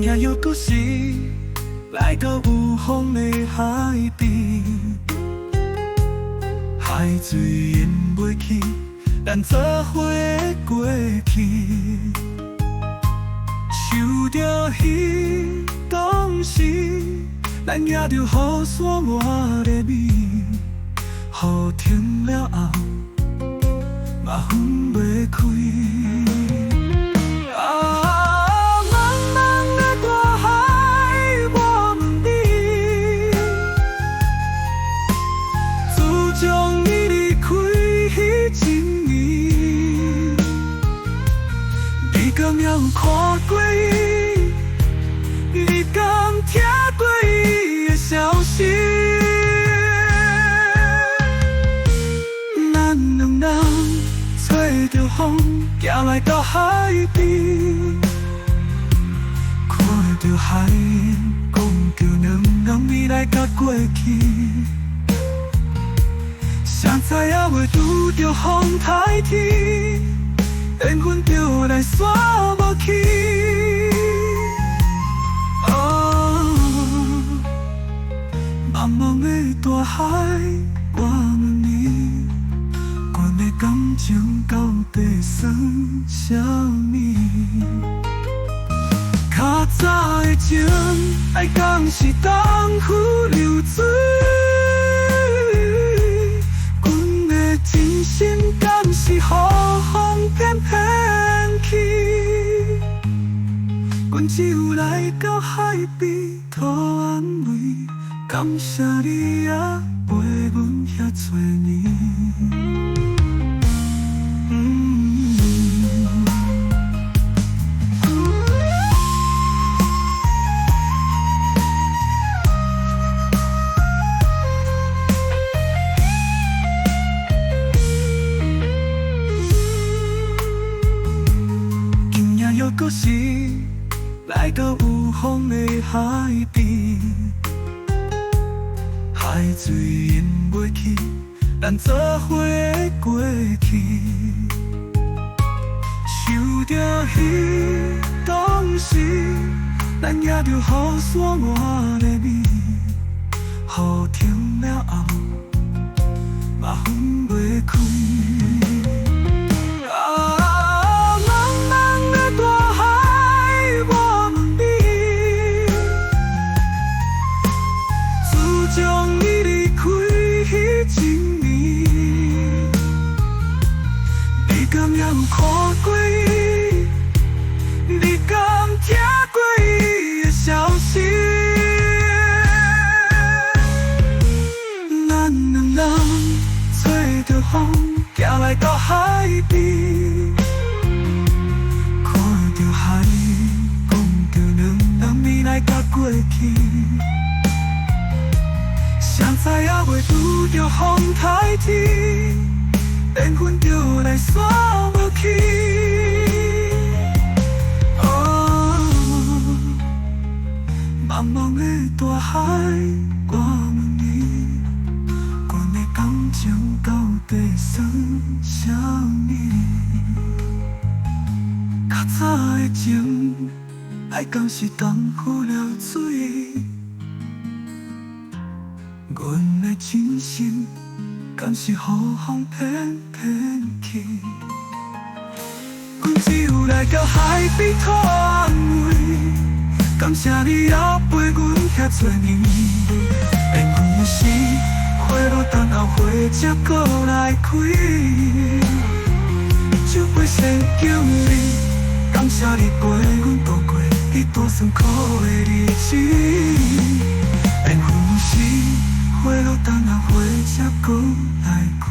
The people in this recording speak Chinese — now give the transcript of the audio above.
今夜又搁是来到有风的海边，海水淹袂去咱做伙的过去，想着彼当时，咱举着雨伞换个面，雨停了后，嘛分袂开。敢有看过伊？你敢听过伊的消息？咱两人吹着风，行来到海边，看着海面，讲着两人未来甲过去。谁知影会拄着风台天？缘分就来煞无去。茫茫的大海，我问你，阮的感情到底算啥物？较早的情，爱讲是东湖流水，阮的真心敢是雨风偏偏去？阮只有来到海边讨安慰，感谢你也陪阮遐多年。又搁是来到有风的海边，海水淹袂去咱做伙的过去，想着彼当时，咱举着雨伞换个面，雨停了后，嘛分袂开。敢有看过伊？你敢听过伊的消息？咱两人吹着风，行来到海边，看着海，讲着两人未来甲过去。谁知影会拄着风台天？缘分就来煞无去。茫茫的大海，我问你，阮的感情到底算啥物？较早的情，爱敢是东湖流水，阮的真心。敢是雨风偏偏去？阮只有来到海边讨安慰，感谢你也陪阮遐多年。缘分的是花落等候花才搁来开，酒杯先敬你，感谢你陪阮度过彼段酸苦的日子。缘分是花落等候花才搁来开。